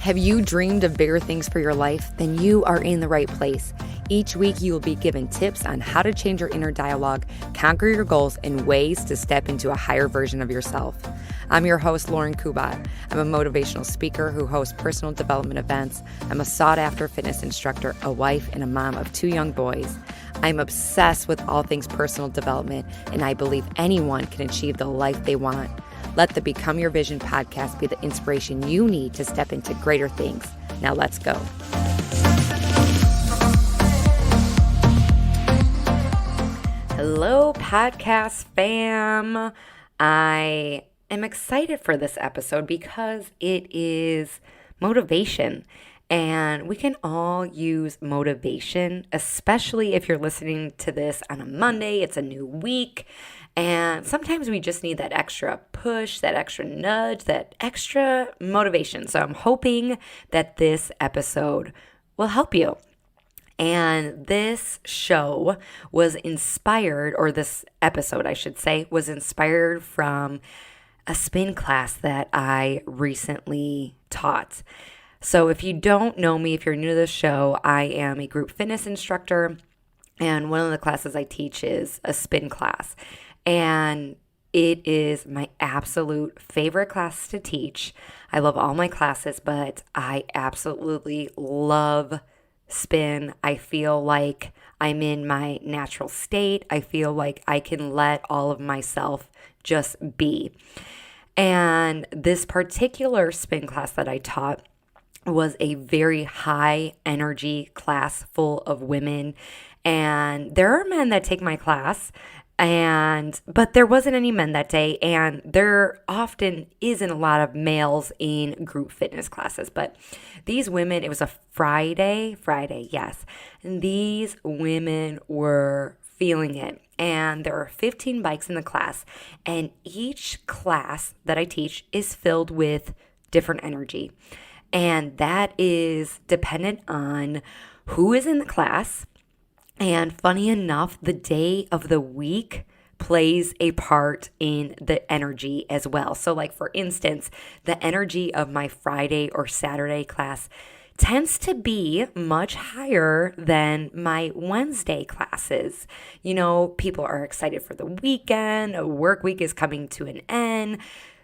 Have you dreamed of bigger things for your life? Then you are in the right place. Each week, you will be given tips on how to change your inner dialogue, conquer your goals, and ways to step into a higher version of yourself. I'm your host, Lauren Kubat. I'm a motivational speaker who hosts personal development events. I'm a sought-after fitness instructor, a wife, and a mom of 2 young boys. I'm obsessed with all things personal development, and I believe anyone can achieve the life they want. Let the Become Your Vision podcast be the inspiration you need to step into greater things. Now let's go. Hello, podcast fam. I am excited for this episode because it is motivation. And we can all use motivation, especially if you're listening to this on a Monday. It's a new week. And sometimes we just need that extra push, that extra nudge, that extra motivation. So I'm hoping that this episode will help you. And this show was inspired, or this episode, I should say, was inspired from a spin class that I recently taught. So if you don't know me, if you're new to the show, I am a group fitness instructor. And one of the classes I teach is a spin class. And it is my absolute favorite class to teach. I love all my classes, but I absolutely love spin. I feel like I'm in my natural state. I feel like I can let all of myself just be. And this particular spin class that I taught was a very high energy class full of women. And there are men that take my class, but there wasn't any men that day, and there often isn't a lot of males in group fitness classes. But these women, it was a Friday, yes. And these women were feeling it. And there are 15 bikes in the class, and each class that I teach is filled with different energy. And that is dependent on who is in the class. And funny enough, the day of the week plays a part in the energy as well. So like, for instance, the energy of my Friday or Saturday class tends to be much higher than my Wednesday classes. You know, people are excited for the weekend. A work week is coming to an end.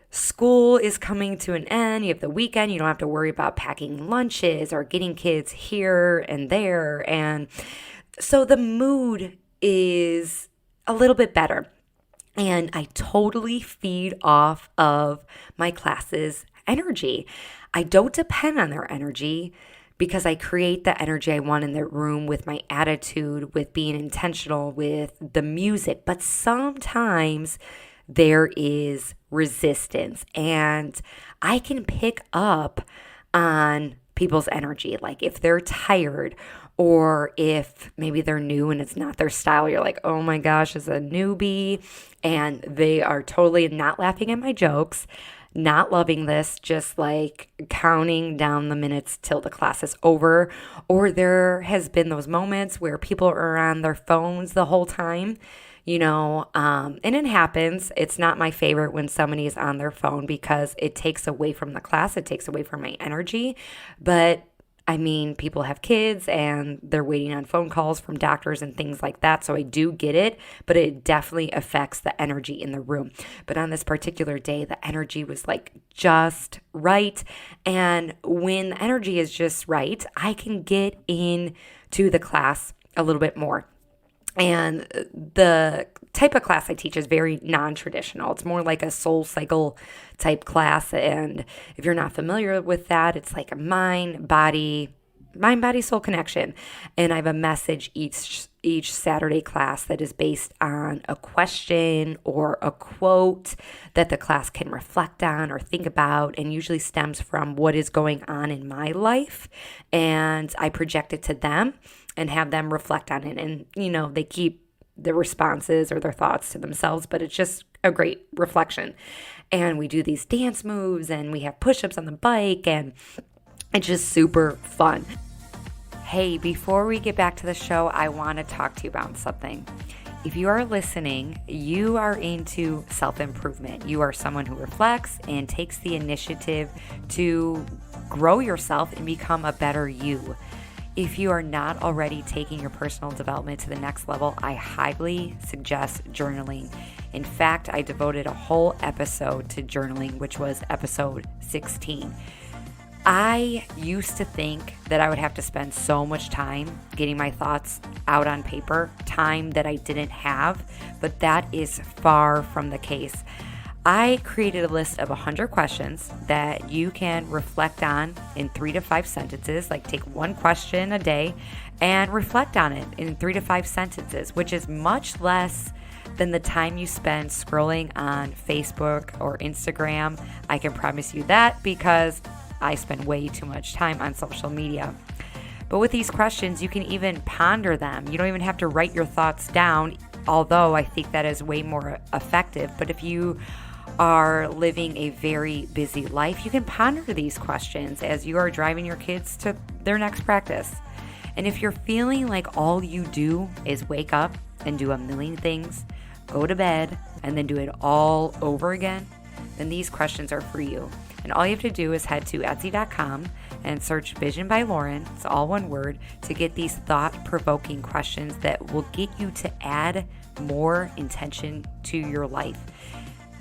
School is coming to an end. You have the weekend. You don't have to worry about packing lunches or getting kids here and there. And so the mood is a little bit better. And I totally feed off of my class's energy. I don't depend on their energy because I create the energy I want in the room with my attitude, with being intentional, with the music. But sometimes there is resistance, and I can pick up on people's energy. Like if they're tired, or if maybe they're new and it's not their style, you're like, oh my gosh, it's a newbie, and they are totally not laughing at my jokes, not loving this, just like counting down the minutes till the class is over. Or there has been those moments where people are on their phones the whole time, you know, and it happens. It's not my favorite when somebody is on their phone because it takes away from the class. It takes away from my energy. But I mean, people have kids and they're waiting on phone calls from doctors and things like that. So I do get it, but it definitely affects the energy in the room. But on this particular day, the energy was like just right. And when the energy is just right, I can get into the class a little bit more. And the type of class I teach is very non-traditional. It's more like a soul cycle type class. And if you're not familiar with that, it's like a mind, body, soul connection. And I have a message each Saturday class that is based on a question or a quote that the class can reflect on or think about, and usually stems from what is going on in my life. And I project it to them and have them reflect on it. And, you know, they keep their responses or their thoughts to themselves, but it's just a great reflection. And we do these dance moves and we have push-ups on the bike, and it's just super fun. Hey, before we get back to the show, I want to talk to you about something. If you are listening, you are into self-improvement. You are someone who reflects and takes the initiative to grow yourself and become a better you. If you are not already taking your personal development to the next level, I highly suggest journaling. In fact, I devoted a whole episode to journaling, which was episode 16. I used to think that I would have to spend so much time getting my thoughts out on paper, time that I didn't have, but that is far from the case. I created a list of 100 questions that you can reflect on in 3 to 5 sentences, like take one question a day and reflect on it in 3 to 5 sentences, which is much less than the time you spend scrolling on Facebook or Instagram. I can promise you that because I spend way too much time on social media. But with these questions, you can even ponder them. You don't even have to write your thoughts down, although I think that is way more effective. But if you are living a very busy life, you can ponder these questions as you are driving your kids to their next practice. And if you're feeling like all you do is wake up and do a million things, go to bed, and then do it all over again, then these questions are for you. And all you have to do is head to Etsy.com and search Visionbylauren, it's all one word, to get these thought-provoking questions that will get you to add more intention to your life.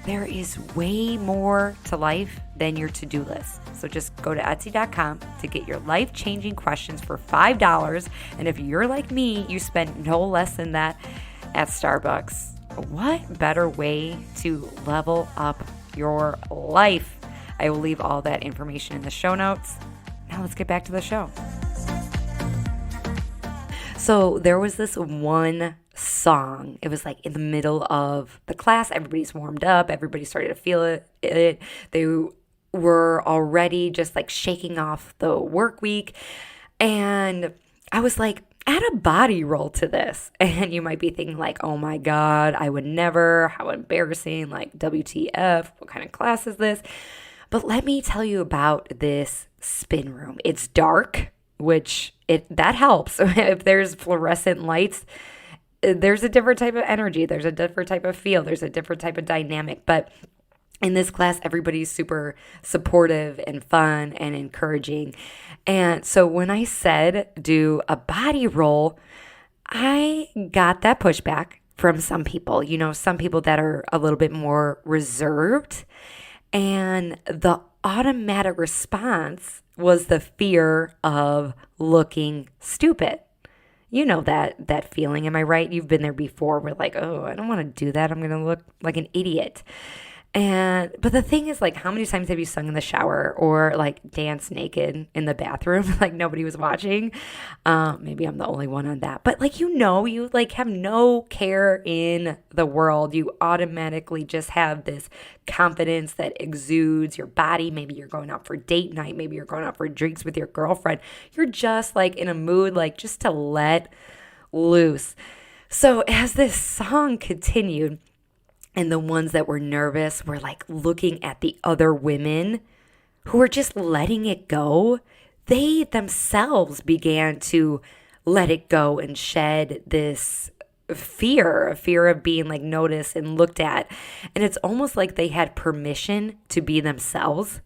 There is way more to life than your to-do list. So just go to Etsy.com to get your life-changing questions for $5. And if you're like me, you spend no less than that at Starbucks. What better way to level up your life? I will leave all that information in the show notes. Now let's get back to the show. So there was this one song. It was like in the middle of the class. Everybody's warmed up. Everybody started to feel it. They were already just like shaking off the work week. And I was like, add a body roll to this. And you might be thinking like, oh my God, I would never. How embarrassing. Like WTF. What kind of class is this? But let me tell you about this spin room. It's dark, which that helps. If there's fluorescent lights, there's a different type of energy. There's a different type of feel. There's a different type of dynamic. But in this class, everybody's super supportive and fun and encouraging. And so when I said do a body roll, I got that pushback from some people. You know, some people that are a little bit more reserved. And the automatic response was the fear of looking stupid. You know that feeling, am I right? You've been there before. We're like, oh, I don't want to do that. I'm going to look like an idiot. But the thing is, like, how many times have you sung in the shower or like danced naked in the bathroom? Like nobody was watching. Maybe I'm the only one on that. But like, you like have no care in the world. You automatically just have this confidence that exudes your body. Maybe you're going out for date night. Maybe you're going out for drinks with your girlfriend. You're just like in a mood, like just to let loose. So as this song continued, and the ones that were nervous were like looking at the other women who were just letting it go. They themselves began to let it go and shed this fear, a fear of being like noticed and looked at. And it's almost like they had permission to be themselves.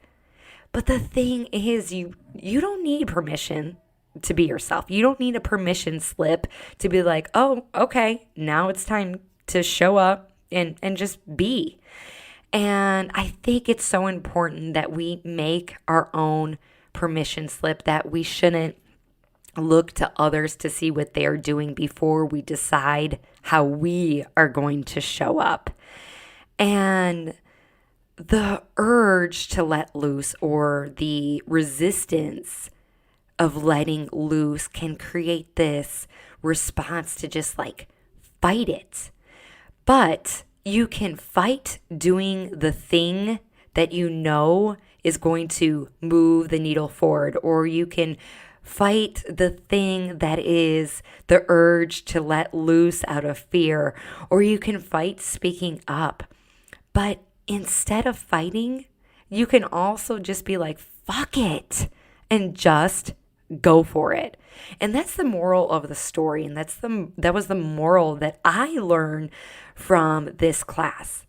But the thing is, you don't need permission to be yourself. You don't need a permission slip to be like, oh, okay, now it's time to show up and just be. And I think it's so important that we make our own permission slip, that we shouldn't look to others to see what they're doing before we decide how we are going to show up. And the urge to let loose or the resistance of letting loose can create this response to just like fight it. But you can fight doing the thing that you know is going to move the needle forward, or you can fight the thing that is the urge to let loose out of fear, or you can fight speaking up. But instead of fighting, you can also just be like, fuck it, and just go for it. And that's the moral of the story. And that was the moral that I learned from this class.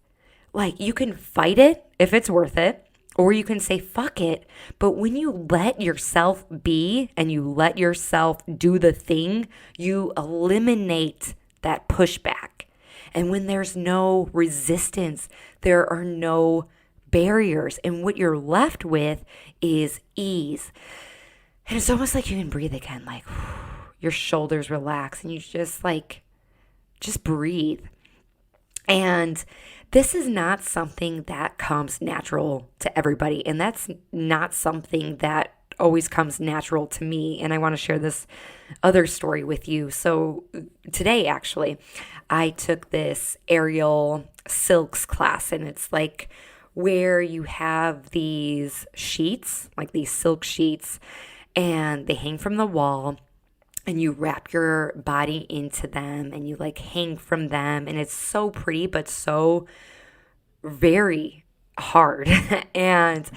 Like, you can fight it if it's worth it, or you can say fuck it. But when you let yourself be and you let yourself do the thing, you eliminate that pushback. And when there's no resistance, there are no barriers. And what you're left with is ease. And it's almost like you can breathe again, like your shoulders relax and you just breathe. And this is not something that comes natural to everybody. And that's not something that always comes natural to me. And I want to share this other story with you. So today, actually, I took this aerial silks class, and it's like where you have these sheets, like these silk sheets, and they hang from the wall. And you wrap your body into them and you like hang from them. And it's so pretty, but so very hard. And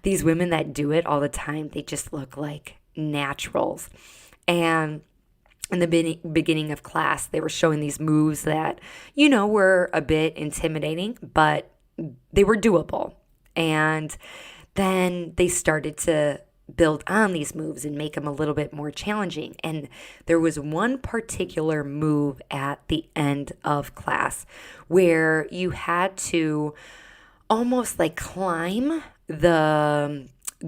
these women that do it all the time, they just look like naturals. And in the beginning of class, they were showing these moves that, were a bit intimidating, but they were doable. And then they started to build on these moves and make them a little bit more challenging. And there was one particular move at the end of class where you had to almost like climb the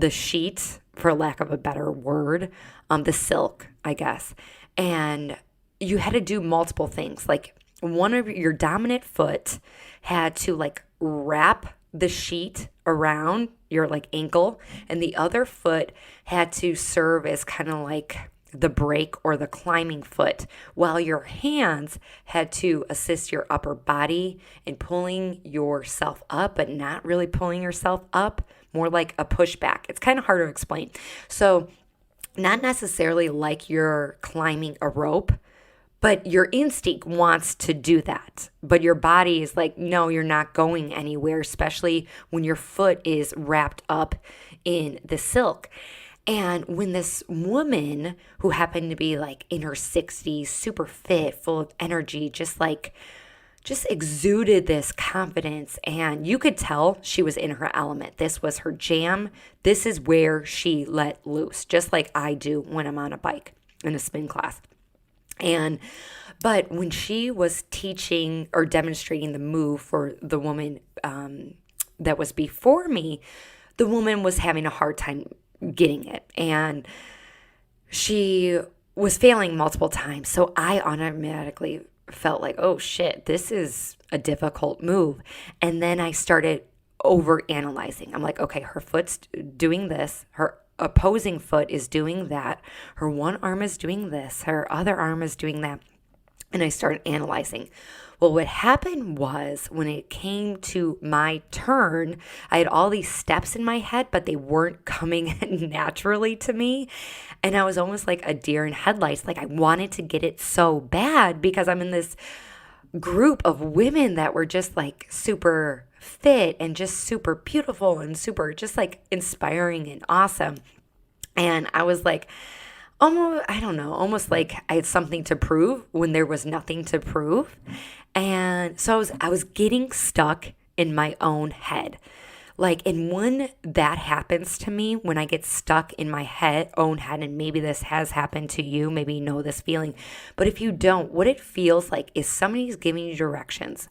sheet, for lack of a better word, the silk, I guess. And you had to do multiple things. Like one of your dominant foot had to like wrap the sheet around your like ankle, and the other foot had to serve as kind of like the brake or the climbing foot, while your hands had to assist your upper body in pulling yourself up, but not really pulling yourself up, more like a pushback. It's kind of hard to explain. So not necessarily like you're climbing a rope, but your instinct wants to do that. But your body is like, no, you're not going anywhere, especially when your foot is wrapped up in the silk. And when this woman, who happened to be like in her 60s, super fit, full of energy, just exuded this confidence, and you could tell she was in her element. This was her jam. This is where she let loose, just like I do when I'm on a bike in a spin class. But when she was teaching or demonstrating the move for the woman that was before me, the woman was having a hard time getting it. And she was failing multiple times. So I automatically felt like, oh shit, this is a difficult move. And then I started over analyzing. I'm like, okay, her foot's doing this. Her opposing foot is doing that. Her one arm is doing this. Her other arm is doing that. And I started analyzing. Well, what happened was when it came to my turn, I had all these steps in my head, but they weren't coming naturally to me. And I was almost like a deer in headlights. Like I wanted to get it so bad because I'm in this group of women that were just like super fit and just super beautiful and super just like inspiring and awesome. And I was like, almost like I had something to prove when there was nothing to prove. And so I was getting stuck in my own head. Like, and when that happens to me, when I get stuck in my own head, and maybe this has happened to you, maybe you know this feeling, but if you don't, what it feels like is somebody's giving you directions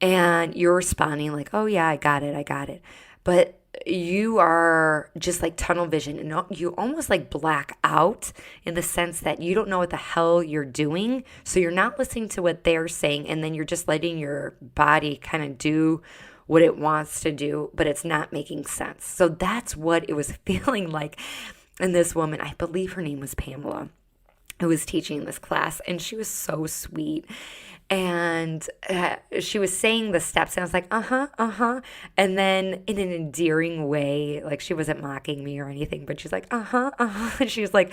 and you're responding like, oh yeah, I got it. But you are just like tunnel vision, and you almost like black out in the sense that you don't know what the hell you're doing. So you're not listening to what they're saying, and then you're just letting your body kind of do what it wants to do, but it's not making sense. So that's what it was feeling like. And this woman, I believe her name was Pamela, who was teaching this class, and she was so sweet. And she was saying the steps, and I was like, and then in an endearing way, like she wasn't mocking me or anything, but she's like, and she was like,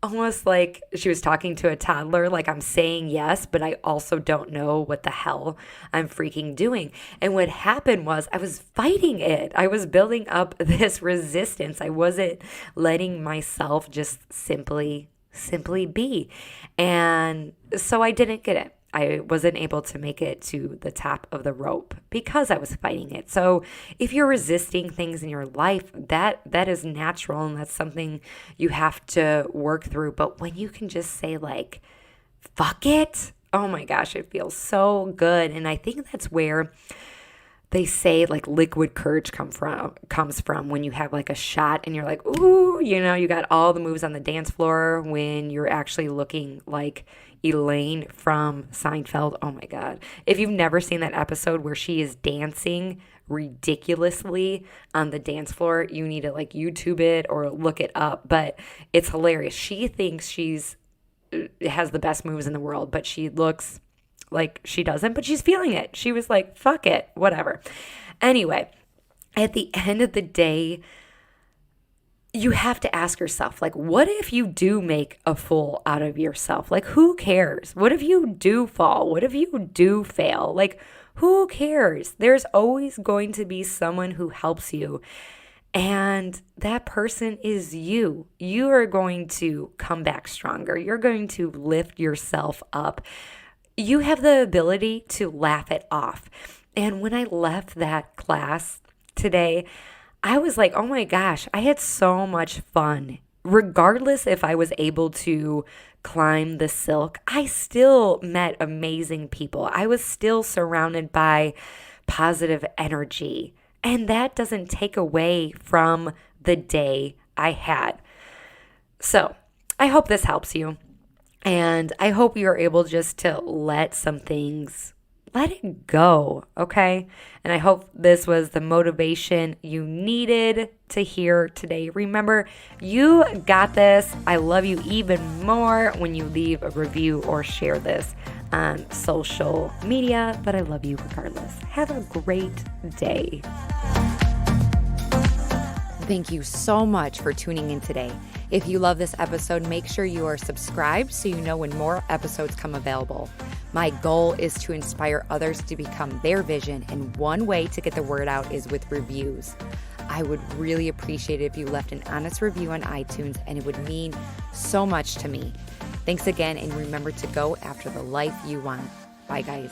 almost like she was talking to a toddler, like I'm saying yes, but I also don't know what the hell I'm freaking doing. And what happened was I was fighting it. I was building up this resistance. I wasn't letting myself just simply be. And so I didn't get it. I wasn't able to make it to the top of the rope because I was fighting it. So if you're resisting things in your life, that is natural, and that's something you have to work through. But when you can just say like, fuck it, oh my gosh, it feels so good. And I think that's where they say like liquid courage comes from when you have like a shot and you're like, ooh, you got all the moves on the dance floor when you're actually looking like Elaine from Seinfeld. Oh my God. If you've never seen that episode where she is dancing ridiculously on the dance floor, you need to like YouTube it or look it up, but it's hilarious. She thinks has the best moves in the world, but she looks like she doesn't, but she's feeling it. She was like, fuck it, whatever. Anyway, at the end of the day, you have to ask yourself, like, what if you do make a fool out of yourself? Like, who cares? What if you do fall? What if you do fail? Like, who cares? There's always going to be someone who helps you. And that person is you. You are going to come back stronger. You're going to lift yourself up. You have the ability to laugh it off. And when I left that class today, I was like, oh my gosh, I had so much fun. Regardless if I was able to climb the silk, I still met amazing people. I was still surrounded by positive energy. And that doesn't take away from the day I had. So I hope this helps you. And I hope you're able just to let it go, okay? And I hope this was the motivation you needed to hear today. Remember, you got this. I love you even more when you leave a review or share this on social media, but I love you regardless. Have a great day. Thank you so much for tuning in today. If you love this episode, make sure you are subscribed so you know when more episodes come available. My goal is to inspire others to become their vision, and one way to get the word out is with reviews. I would really appreciate it if you left an honest review on iTunes, and it would mean so much to me. Thanks again, and remember to go after the life you want. Bye, guys.